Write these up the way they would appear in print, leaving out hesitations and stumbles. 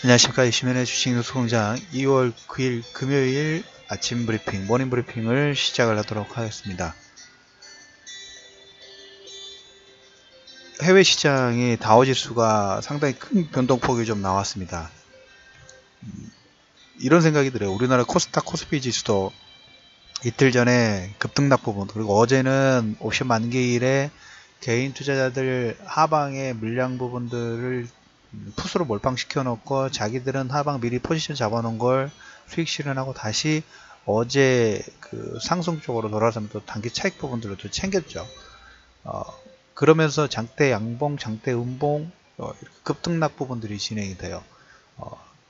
안녕하십니까. 이시면의 주식뉴스공장 2월 9일 금요일 아침 브리핑, 모닝 브리핑을 시작을 하도록 하겠습니다. 해외 시장의 다우지수가 상당히 큰 변동폭이 좀 나왔습니다. 이런 생각이 들어요. 우리나라 코스닥 코스피 지수도 이틀 전에 급등락 부분, 그리고 어제는 옵션 만기일에 개인 투자자들 하방의 물량 부분들을 풋으로 몰빵시켜 놓고 자기들은 하방 미리 포지션 잡아 놓은 걸 수익 실현하고 다시 어제 그 상승 쪽으로 돌아서면 또 단기 차익 부분들을 또 챙겼죠. 그러면서 장대 양봉, 장대 음봉, 이렇게 급등락 부분들이 진행이 돼요.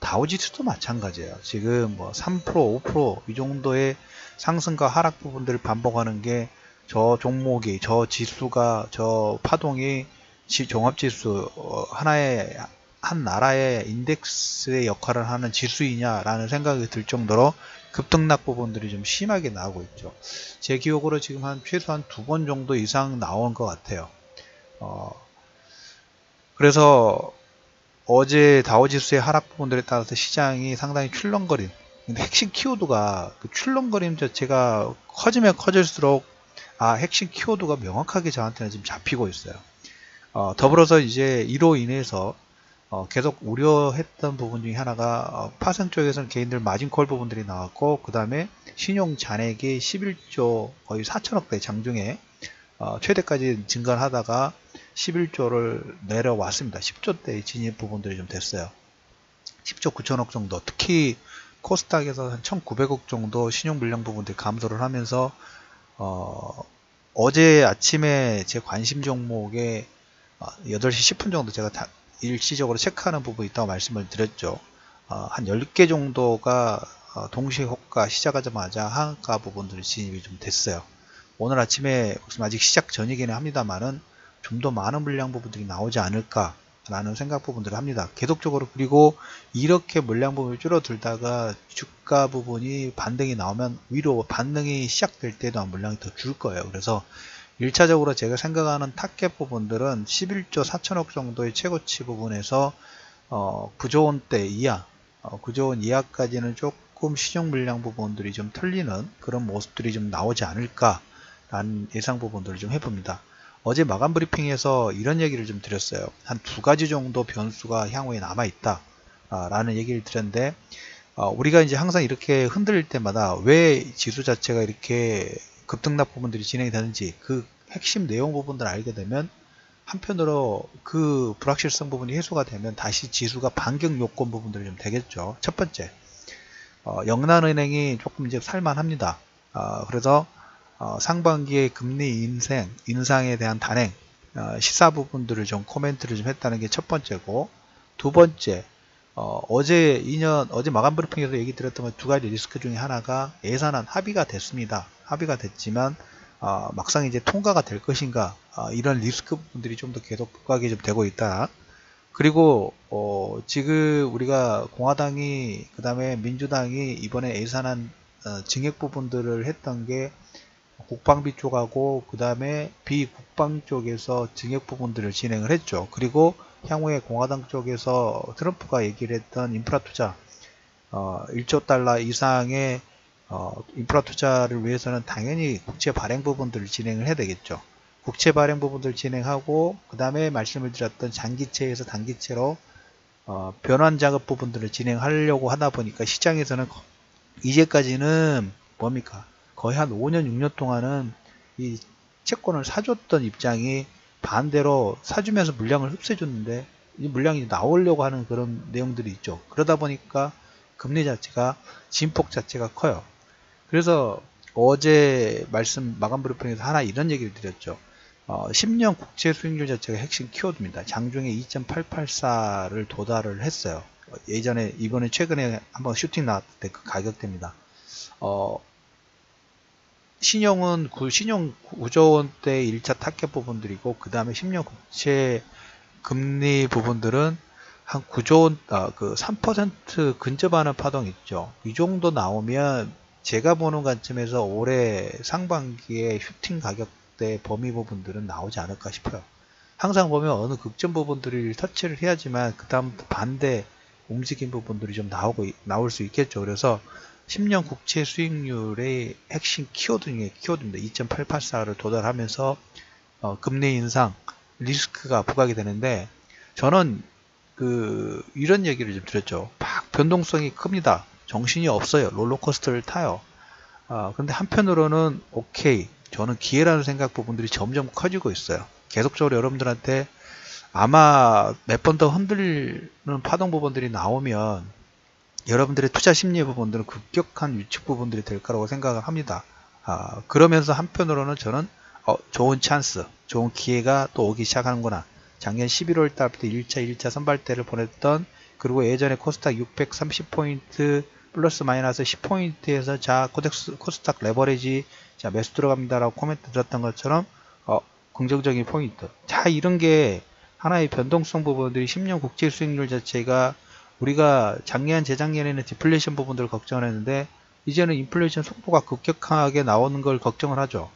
다우지수도 마찬가지예요. 지금 뭐 3%, 5%이 정도의 상승과 하락 부분들을 반복하는 게 저 종목이, 저 지수가, 저 파동이 종합지수 하나의 한 나라의 인덱스의 역할을 하는 지수이냐라는 생각이 들 정도로 급등락 부분들이 좀 심하게 나오고 있죠. 제 기억으로 지금 한 최소한 2번 정도 이상 나온 것 같아요. 그래서 어제 다우지수의 하락 부분들에 따라서 시장이 상당히 출렁거림, 근데 핵심 키워드가 그 출렁거림 자체가 커지면 커질수록 핵심 키워드가 명확하게 저한테는 지금 잡히고 있어요. 더불어서 이제 이로 인해서 계속 우려했던 부분 중에 하나가 파생 쪽에서는 개인들 마진콜 부분들이 나왔고, 그 다음에 신용 잔액이 11조 거의 4천억대 장중에 최대까지 증가하다가 11조를 내려왔습니다. 10조대 진입 부분들이 좀 됐어요. 10조 9천억 정도, 특히 코스닥에서 한 1,900억 정도 신용 물량 부분들이 감소를 하면서 어제 아침에 제 관심 종목에 8시 10분 정도 제가 일시적으로 체크하는 부분이 있다고 말씀을 드렸죠. 한 10개 정도가 동시에 호가 시작하자마자 하한가 부분들이 진입이 좀 됐어요. 오늘 아침에 아직 시작 전이기는 합니다만은 좀 더 많은 물량 부분들이 나오지 않을까 라는 생각 부분들을 합니다. 계속적으로. 그리고 이렇게 물량 부분이 줄어들다가 주가 부분이 반등이 나오면 위로 반등이 시작될 때도 물량이 더 줄 거예요. 그래서 1차적으로 제가 생각하는 타겟 부분들은 11조 4천억 정도의 최고치 부분에서 9조 원대 이하, 9조 원 이하까지는 조금 신용 물량 부분들이 좀 털리는 그런 모습들이 좀 나오지 않을까 라는 예상 부분들을 좀 해봅니다. 어제 마감 브리핑에서 이런 얘기를 좀 드렸어요. 한 2가지 정도 변수가 향후에 남아있다 라는 얘기를 드렸는데, 우리가 이제 항상 이렇게 흔들릴 때마다 왜 지수 자체가 이렇게 급등락 부분들이 진행이 되는지 그 핵심 내용 부분들을 알게 되면 한편으로 그 불확실성 부분이 해소가 되면 다시 지수가 반격 요건 부분들이 좀 되겠죠. 첫 번째, 영란은행이 조금 이제 살만합니다. 그래서 상반기에 금리 인상에 대한 단행, 시사 부분들을 좀 코멘트를 좀 했다는 게 첫 번째고, 두 번째, 어제 마감 브리핑에서 얘기 드렸던 2가지 리스크 중에 하나가 예산안 합의가 됐습니다. 합의가 됐지만 막상 이제 통과가 될 것인가, 이런 리스크 부분들이 좀 더 계속 부각이 좀 되고 있다. 그리고 지금 우리가 공화당이 그 다음에 민주당이 이번에 예산안 증액 부분들을 했던 게 국방비 쪽하고 그 다음에 비국방 쪽에서 증액 부분들을 진행을 했죠. 그리고 향후에 공화당 쪽에서 트럼프가 얘기를 했던 인프라 투자 1조 달러 이상의 인프라 투자를 위해서는 당연히 국채 발행 부분들을 진행을 해야 되겠죠. 국채 발행 부분들을 진행하고, 그 다음에 말씀을 드렸던 장기채에서 단기채로 변환 작업 부분들을 진행하려고 하다 보니까 시장에서는 이제까지는 뭡니까? 거의 한 5년, 6년 동안은 이 채권을 사줬던 입장이 반대로 사주면서 물량을 흡수해줬는데 이 물량이 나오려고 하는 그런 내용들이 있죠. 그러다 보니까 금리 자체가 진폭 자체가 커요. 그래서 어제 마감 브리핑에서 하나 이런 얘기를 드렸죠. 10년 국채 수익률 자체가 핵심 키워드입니다. 장중에 2.884를 도달을 했어요. 이번에 최근에 한번 슈팅 나왔을 때 그 가격대입니다. 신용 9조 원대 1차 타겟 부분들이고, 그 다음에 10년 국채 금리 부분들은 한 9조 원, 그 3% 근접하는 파동 있죠. 이 정도 나오면 제가 보는 관점에서 올해 상반기에 슈팅 가격대 범위 부분들은 나오지 않을까 싶어요. 항상 보면 어느 극점 부분들을 터치를 해야지만 그 다음부터 반대 움직인 부분들이 좀 나올 수 있겠죠. 그래서 10년 국채 수익률의 핵심 키워드 중에 키워드입니다. 2.884를 도달하면서 금리 인상 리스크가 부각이 되는데, 저는 이런 얘기를 좀 드렸죠. 막 변동성이 큽니다. 정신이 없어요. 롤러코스터를 타요. 근데 한편으로는 오케이, 저는 기회라는 생각 부분들이 점점 커지고 있어요. 계속적으로 여러분들한테 아마 몇 번 더 흔들리는 파동 부분들이 나오면 여러분들의 투자 심리 부분들은 급격한 유축 부분들이 될 거라고 생각을 합니다. 그러면서 한편으로는 저는 좋은 찬스, 좋은 기회가 또 오기 시작하는구나. 작년 11월 달부터 1차 선발대를 보냈던, 그리고 예전에 코스닥 630포인트 플러스 마이너스 10포인트에서 자 코스닥 레버리지 자 매수 들어갑니다라고 코멘트 드렸던 것처럼 긍정적인 포인트. 자, 이런 게 하나의 변동성 부분들이 10년 국채 수익률 자체가, 우리가 작년 재작년에는 디플레이션 부분들을 걱정을 했는데 이제는 인플레이션 속도가 급격하게 나오는 걸 걱정을 하죠.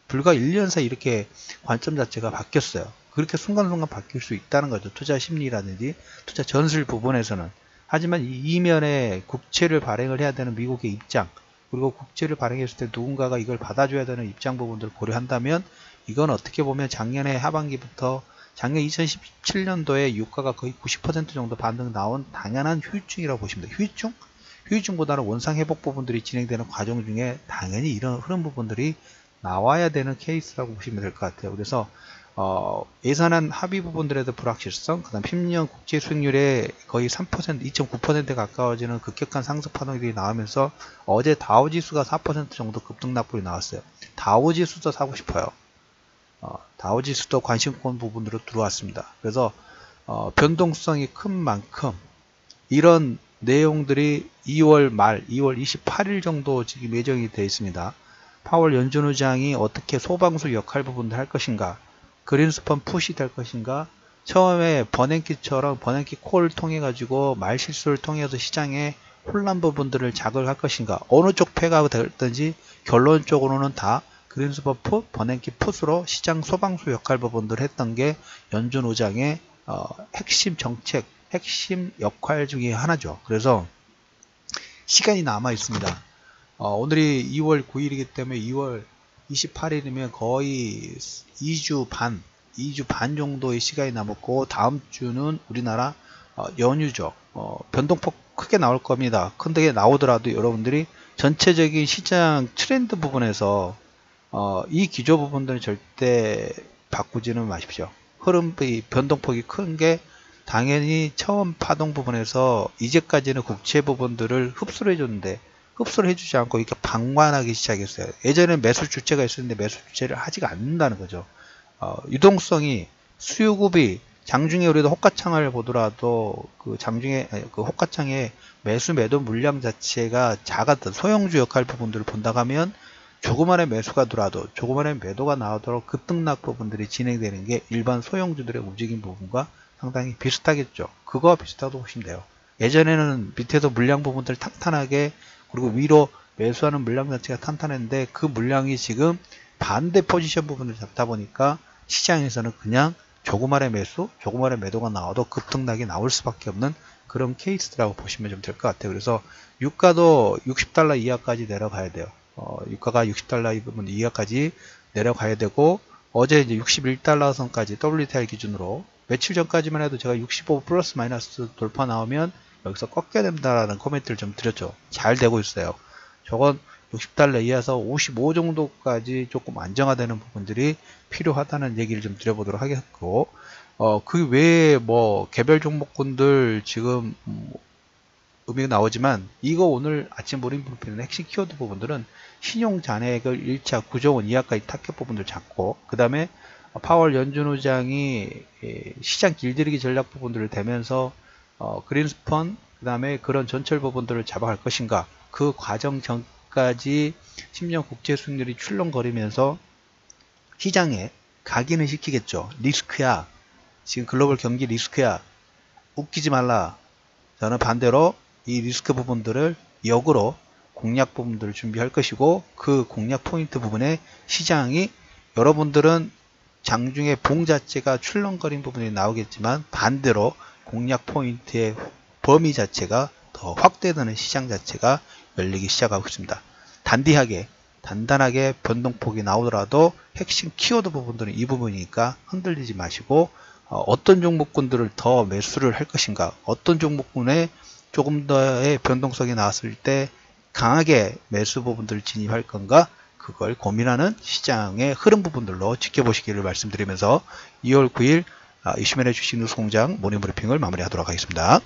불과 1년 사이 이렇게 관점 자체가 바뀌었어요. 그렇게 순간순간 바뀔 수 있다는 거죠. 투자 심리라든지 투자 전술 부분에서는. 하지만 이 이면에 국채를 발행을 해야 되는 미국의 입장, 그리고 국채를 발행했을 때 누군가가 이걸 받아줘야 되는 입장 부분들을 고려한다면, 이건 어떻게 보면 작년에 하반기부터 작년 2017년도에 유가가 거의 90% 정도 반등 나온 당연한 후유증이라고 보시면 돼요. 후유증? 후유증보다는 원상회복 부분들이 진행되는 과정 중에 당연히 이런 흐름 부분들이 나와야 되는 케이스라고 보시면 될 것 같아요. 그래서 예산안 합의 부분들에도 불확실성, 그 다음 10년 국채 수익률에 거의 3%, 2.9%에 가까워지는 급격한 상승 파동들이 나오면서 어제 다우지수가 4% 정도 급등락불이 나왔어요. 다우지수도 사고 싶어요. 다우지수도 관심권 부분으로 들어왔습니다. 그래서 변동성이 큰 만큼 이런 내용들이 2월 말, 2월 28일 정도 지금 예정이 되어 있습니다. 파월 연준 의장이 어떻게 소방수 역할 부분을 할 것인가, 그린스펀 풋이 될 것인가, 처음에 버냉키처럼 버냉키 콜을 통해 가지고 말 실수를 통해서 시장의 혼란 부분들을 자극할 것인가, 어느 쪽 패가 될든지 결론적으로는 다 그린스펀 풋, 버냉키 풋으로 시장 소방수 역할 부분들을 했던 게 연준 의장의 핵심 정책, 핵심 역할 중에 하나죠. 그래서 시간이 남아 있습니다. 오늘이 2월 9일이기 때문에 2월 28일이면 거의 2주 반 정도의 시간이 남았고, 다음 주는 우리나라 연휴죠. 변동폭 크게 나올 겁니다. 근데 나오더라도 여러분들이 전체적인 시장 트렌드 부분에서 이 기조 부분들은 절대 바꾸지는 마십시오. 흐름의 변동폭이 큰 게 당연히 처음 파동 부분에서 이제까지는 국채 부분들을 흡수를 해줬는데 흡수를 해주지 않고 이렇게 방관하기 시작했어요. 예전에 매수 주체가 있었는데 매수 주체를 하지가 않는다는 거죠. 유동성이, 수요급이, 장중에 우리도 호가창을 보더라도 그 장중에 그 호가창의 매수 매도 물량 자체가 작았던 소형주 역할 부분들을 본다고 하면 조그만의 매수가 들어와도 조그만의 매도가 나오도록 급등락 부분들이 진행되는 게 일반 소형주들의 움직임 부분과 상당히 비슷하겠죠. 그거와 비슷하다고 보시면 돼요. 예전에는 밑에서 물량 부분들 탄탄하게, 그리고 위로 매수하는 물량 자체가 탄탄했는데 그 물량이 지금 반대 포지션 부분을 잡다 보니까 시장에서는 그냥 조그만의 매수, 조그만의 매도가 나와도 급등락이 나올 수밖에 없는 그런 케이스라고 보시면 좀 될 것 같아요. 그래서 유가도 60달러 이하까지 내려가야 돼요. 유가가 60달러 부분 이하까지 내려가야 되고, 어제 이제 61달러 선까지 WTI 기준으로, 며칠 전까지만 해도 제가 65 플러스 마이너스 돌파 나오면 여기서 꺾여야 된다라는 코멘트를 좀 드렸죠. 잘 되고 있어요. 저건 60달러 이하에서 55 정도까지 조금 안정화되는 부분들이 필요하다는 얘기를 좀 드려보도록 하겠고, 그 외에 뭐 개별 종목군들 지금 의미가 나오지만, 이거 오늘 아침 모닝 브리핑의 핵심 키워드 부분들은 신용 잔액을 1차 9조 원 이하까지 타켓 부분들 잡고, 그 다음에 파월 연준 의장이 시장 길들이기 전략 부분들을 대면서 그린스펀, 그 다음에 그런 전철 부분들을 잡아갈 것인가, 그 과정 전까지 10년 국채 수익률이 출렁거리면서 시장에 각인을 시키겠죠. 리스크야, 지금 글로벌 경기 리스크야, 웃기지 말라. 저는 반대로 이 리스크 부분들을 역으로 공략 부분들을 준비할 것이고, 그 공략 포인트 부분에 시장이, 여러분들은 장중에 봉 자체가 출렁거린 부분이 나오겠지만 반대로 공략 포인트의 범위 자체가 더 확대되는 시장 자체가 열리기 시작하고 있습니다. 단단하게 변동폭이 나오더라도 핵심 키워드 부분들은 이 부분이니까 흔들리지 마시고 어떤 종목군들을 더 매수를 할 것인가, 어떤 종목군에 조금 더의 변동성이 나왔을 때 강하게 매수 부분들을 진입할 건가, 그걸 고민하는 시장의 흐름 부분들로 지켜보시기를 말씀드리면서 2월 9일 이슈맨의 주식뉴스 공장 모닝브리핑을 마무리하도록 하겠습니다.